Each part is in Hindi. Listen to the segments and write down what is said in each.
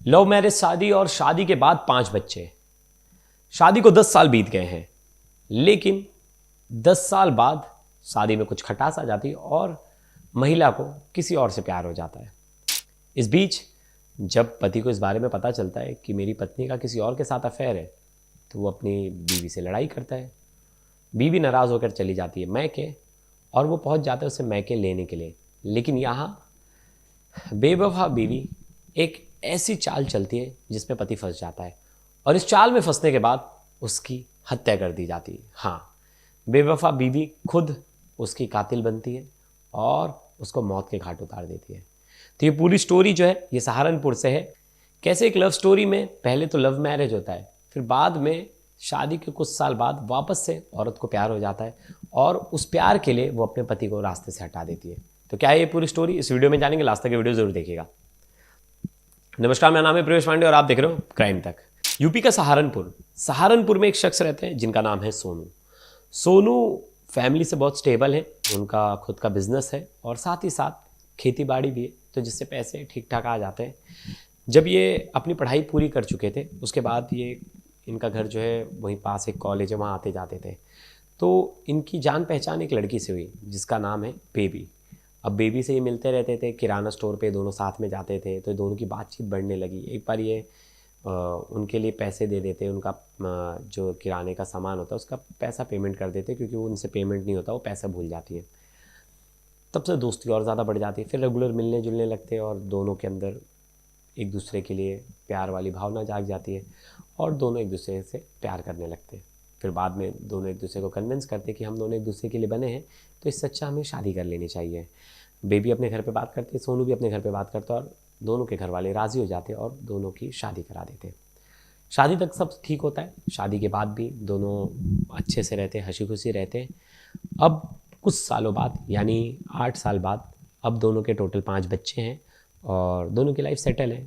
लव मैरिज शादी और शादी के बाद 5 बच्चे। शादी को 10 साल बीत गए हैं, लेकिन 10 साल बाद शादी में कुछ खटास आ जाती है और महिला को किसी और से प्यार हो जाता है। इस बीच जब पति को इस बारे में पता चलता है कि मेरी पत्नी का किसी और के साथ अफेयर है, तो वो अपनी बीवी से लड़ाई करता है। बीवी नाराज़ होकर चली जाती है मैके, और वो पहुंच जाता है उसे मैके लेने के लिए। लेकिन यहाँ बेवफा बीवी एक ऐसी चाल चलती है जिसमें पति फंस जाता है, और इस चाल में फंसने के बाद उसकी हत्या कर दी जाती है। हाँ, बेवफा बीवी खुद उसकी कातिल बनती है और उसको मौत के घाट उतार देती है। तो ये पूरी स्टोरी जो है ये सहारनपुर से है। कैसे एक लव स्टोरी में पहले तो लव मैरिज होता है, फिर बाद में शादी के कुछ साल बाद वापस से औरत को प्यार हो जाता है, और उस प्यार के लिए वो अपने पति को रास्ते से हटा देती है। तो क्या है ये पूरी स्टोरी, इस वीडियो में जानेंगे। लास्ट तक ये वीडियो जरूर देखिएगा। नमस्कार, मेरा नाम है प्रवेश पांडे और आप देख रहे हो क्राइम तक। यूपी का सहारनपुर में एक शख्स रहते हैं जिनका नाम है सोनू। सोनू फैमिली से बहुत स्टेबल है, उनका खुद का बिजनेस है और साथ ही साथ खेती बाड़ी भी है, तो जिससे पैसे ठीक ठाक आ जाते हैं। जब ये अपनी पढ़ाई पूरी कर चुके थे, उसके बाद ये इनका घर जो है वहीं पास एक कॉलेज है, वहाँ आते जाते थे। तो इनकी जान पहचान एक लड़की से हुई जिसका नाम है बेबी। अब बेबी से ये मिलते रहते थे, किराना स्टोर पे दोनों साथ में जाते थे, तो दोनों की बातचीत बढ़ने लगी। एक बार ये उनके लिए पैसे दे देते, उनका जो किराने का सामान होता है उसका पैसा पेमेंट कर देते, क्योंकि वो उनसे पेमेंट नहीं होता, वो पैसा भूल जाती है। तब से दोस्ती और ज़्यादा बढ़ जाती है। फिर रेगुलर मिलने जुलने लगते हैं और दोनों के अंदर एक दूसरे के लिए प्यार वाली भावना जाग जाती है और दोनों एक दूसरे से प्यार करने लगते हैं। फिर बाद में दोनों एक दूसरे को कन्विंस करते हैं कि हम दोनों एक दूसरे के लिए बने हैं, तो इससे अच्छा हमें शादी कर लेनी चाहिए। बेबी अपने घर पे बात करती है, सोनू भी अपने घर पे बात करता है, और दोनों के घर वाले राज़ी हो जाते हैं और दोनों की शादी करा देते हैं। शादी तक सब ठीक होता है। शादी के बाद भी दोनों अच्छे से रहते हैं, हंसी खुशी रहते हैं। अब कुछ सालों बाद, यानी 8 साल बाद, अब दोनों के टोटल 5 बच्चे हैं और दोनों की लाइफ सेटल है।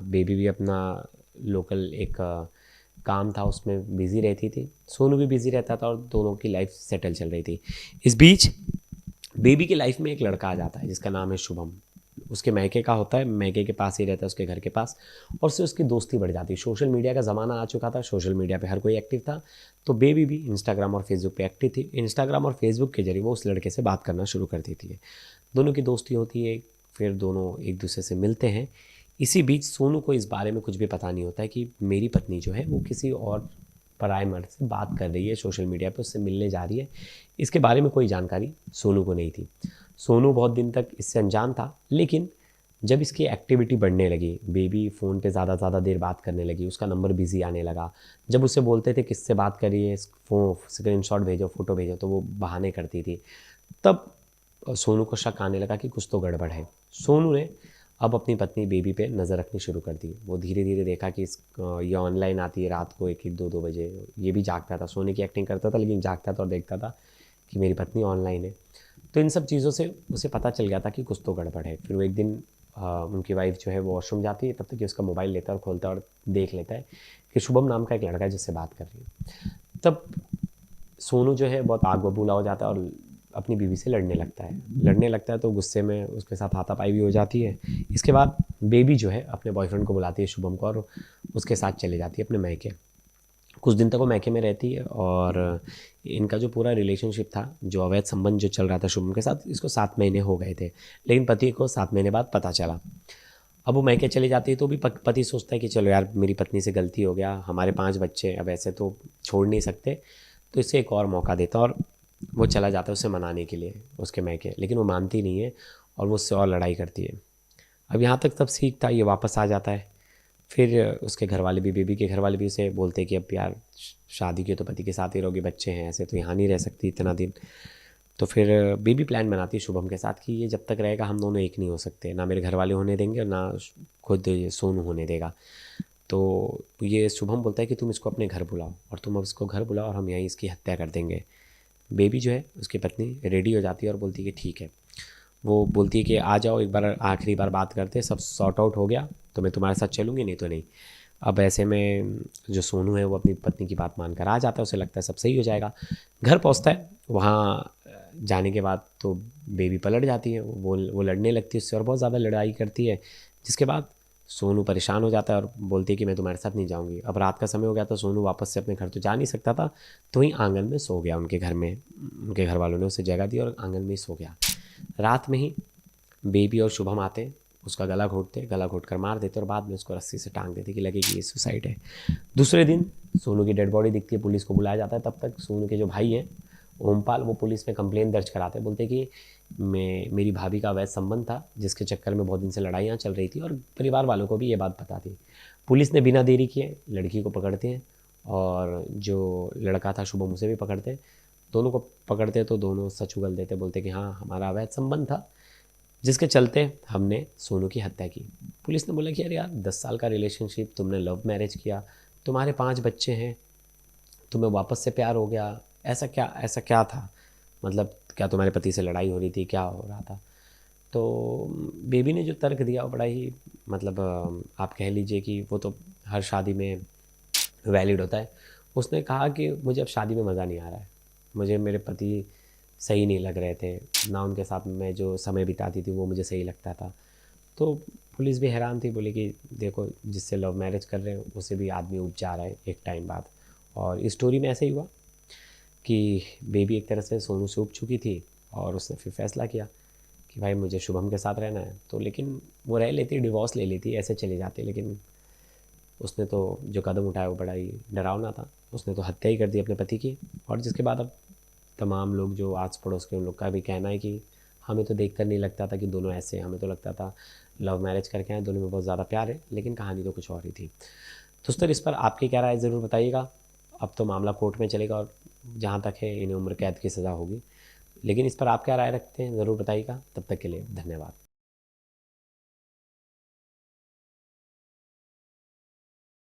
बेबी भी अपना लोकल एक काम था उसमें बिज़ी रहती थी, सोनू भी बिज़ी रहता था और दोनों की लाइफ सेटल चल रही थी। इस बीच बेबी की लाइफ में एक लड़का आ जाता है जिसका नाम है शुभम। उसके मैके का होता है, मैके के पास ही रहता है, उसके घर के पास, और उससे उसकी दोस्ती बढ़ जाती है। सोशल मीडिया का ज़माना आ चुका था, सोशल मीडिया पे हर कोई एक्टिव था, तो बेबी भी इंस्टाग्राम और फेसबुक पे एक्टिव थी। इंस्टाग्राम और फेसबुक के जरिए वो उस लड़के से बात करना शुरू कर देती है। दोनों की दोस्ती होती है, फिर दोनों एक दूसरे से मिलते हैं। इसी बीच सोनू को इस बारे में कुछ भी पता नहीं होता है कि मेरी पत्नी जो है वो किसी और पराये मर्द से बात कर रही है, सोशल मीडिया पे उससे मिलने जा रही है। इसके बारे में कोई जानकारी सोनू को नहीं थी। सोनू बहुत दिन तक इससे अनजान था, लेकिन जब इसकी एक्टिविटी बढ़ने लगी, बेबी फ़ोन पे ज़्यादा देर बात करने लगी, उसका नंबर बिज़ी आने लगा। जब उससे बोलते थे किससे बात करिए, स्क्रीनशॉट भेजो, फ़ोटो भेजो, तो वो बहाने करती थी। तब सोनू को शक आने लगा कि कुछ तो गड़बड़ है। सोनू ने अब अपनी पत्नी बेबी पे नज़र रखनी शुरू कर दी। वो धीरे धीरे देखा कि ये ऑनलाइन आती है रात को 1-1, 2-2 बजे। ये भी जागता था, सोने की एक्टिंग करता था, लेकिन जागता था और देखता था कि मेरी पत्नी ऑनलाइन है। तो इन सब चीज़ों से उसे पता चल गया था कि कुछ तो गड़बड़ है। फिर वो एक दिन उनकी वाइफ जो है वो वॉशरूम जाती है, तब तक कि उसका मोबाइल लेता है और खोलता है और देख लेता है कि शुभम नाम का एक लड़का है जिससे बात कर रही है। तब सोनू जो है बहुत आग बबूला हो जाता है और अपनी बीवी से लड़ने लगता है तो गुस्से में उसके साथ हाथापाई भी हो जाती है। इसके बाद बेबी जो है अपने बॉयफ्रेंड को बुलाती है शुभम को, और उसके साथ चले जाती है अपने मैके। कुछ दिन तक वो मैके में रहती है और इनका जो पूरा रिलेशनशिप था, जो अवैध संबंध जो चल रहा था शुभम के साथ, इसको 7 महीने हो गए थे, लेकिन पति को 7 महीने बाद पता चला। अब वो मैके चली जाती है तो भी पति सोचता है कि चलो यार, मेरी पत्नी से गलती हो गया, हमारे 5 बच्चे, अब ऐसे तो छोड़ नहीं सकते, तो इसे एक और मौका देता, और वो चला जाता है उसे मनाने के लिए उसके मैके। लेकिन वो मानती नहीं है और वो उससे और लड़ाई करती है। अब यहाँ तक सब सीख था, ये वापस आ जाता है। फिर उसके घर वाले भी, बेबी के घर वाले भी उसे बोलते हैं कि अब यार शादी के तो पति के साथ ही रहोगे, बच्चे हैं, ऐसे तो यहाँ नहीं रह सकती इतना दिन। तो फिर बेबी प्लान बनाती है शुभम के साथ कि ये जब तक रहेगा हम दोनों एक नहीं हो सकते, ना मेरे घर वाले होने देंगे और ना खुद ये सोनू होने देगा। तो ये शुभम बोलता है कि तुम इसको अपने घर बुलाओ, और तुम अब इसको घर बुलाओ और हम यहीं इसकी हत्या कर देंगे। बेबी जो है उसकी पत्नी रेडी हो जाती है और बोलती है कि ठीक है। वो बोलती है कि आ जाओ, एक बार आखिरी बार बात करते, सब सॉर्ट आउट हो गया तो मैं तुम्हारे साथ चलूँगी, नहीं तो नहीं। अब ऐसे में जो सोनू है वो अपनी पत्नी की बात मानकर आ जाता है, उसे लगता है सब सही हो जाएगा। घर पहुंचता है, वहाँ जाने के बाद तो बेबी पलट जाती है, वो लड़ने लगती है उससे और बहुत ज़्यादा लड़ाई करती है। जिसके बाद सोनू परेशान हो जाता है और बोलती है कि मैं तुम्हारे साथ नहीं जाऊंगी। अब रात का समय हो गया तो सोनू वापस से अपने घर तो जा नहीं सकता था, तो वहीं आंगन में सो गया। उनके घर में उनके घर वालों ने उसे जगह दी और आंगन में ही सो गया। रात में ही बेबी और शुभम आते, उसका गला घोटते, गला घोट कर मार देते और बाद में उसको रस्सी से टांग देते कि लगे कि ये सुसाइड है। दूसरे दिन सोनू की डेड बॉडी दिखती है, पुलिस को बुलाया जाता है। तब तक सोनू के जो भाई हैं ओमपाल, वो पुलिस में कंप्लेन दर्ज कराते हैं, बोलते कि मेरी भाभी का अवैध संबंध था जिसके चक्कर में बहुत दिन से लड़ाइयाँ चल रही थी और परिवार वालों को भी ये बात पता थी। पुलिस ने बिना देरी किए लड़की को पकड़ते हैं और जो लड़का था शुभम उसे भी पकड़ते हैं। दोनों को पकड़ते तो दोनों सच उगल देते, बोलते कि हाँ हमारा अवैध संबंध था जिसके चलते हमने सोनू की हत्या की। पुलिस ने बोला कि यार 10 साल का रिलेशनशिप, तुमने लव मैरिज किया, तुम्हारे 5 बच्चे हैं, तुम्हें वापस से प्यार हो गया, ऐसा क्या था, मतलब क्या तुम्हारे पति से लड़ाई हो रही थी, क्या हो रहा था। तो बेबी ने जो तर्क दिया वो बड़ा ही मतलब आप कह लीजिए कि वो तो हर शादी में वैलिड होता है। उसने कहा कि मुझे अब शादी में मज़ा नहीं आ रहा है, मुझे मेरे पति सही नहीं लग रहे थे, ना उनके साथ मैं जो समय बिताती थी वो मुझे सही लगता था। तो पुलिस भी हैरान थी, बोली कि देखो जिससे लव मैरिज कर रहे हैं उसे भी आदमी उब जा रहा है एक टाइम बाद। और इस स्टोरी में ऐसे ही हुआ कि बेबी एक तरह से सोनू से उब चुकी थी और उसने फिर फैसला किया कि भाई मुझे शुभम के साथ रहना है। तो लेकिन वो रह लेती, डिवोर्स ले लेती, ऐसे चले जाते, लेकिन उसने तो जो कदम उठाया वो बड़ा ही डरावना था। उसने तो हत्या ही कर दी अपने पति की। और जिसके बाद अब तमाम लोग जो आस पड़ोस के उन लोग का भी कहना है कि हमें तो देखकर नहीं लगता था कि दोनों ऐसे हैं, हमें तो लगता था लव मैरिज करके आए, दोनों में बहुत ज़्यादा प्यार है, लेकिन कहानी तो कुछ और ही थी। दोस्तों इस पर आपकी क्या राय ज़रूर बताइएगा। अब तो मामला कोर्ट में चलेगा और जहाँ तक है इन्हें उम्र कैद की सज़ा होगी, लेकिन इस पर आप क्या राय रखते हैं ज़रूर बताइएगा। तब तक के लिए धन्यवाद।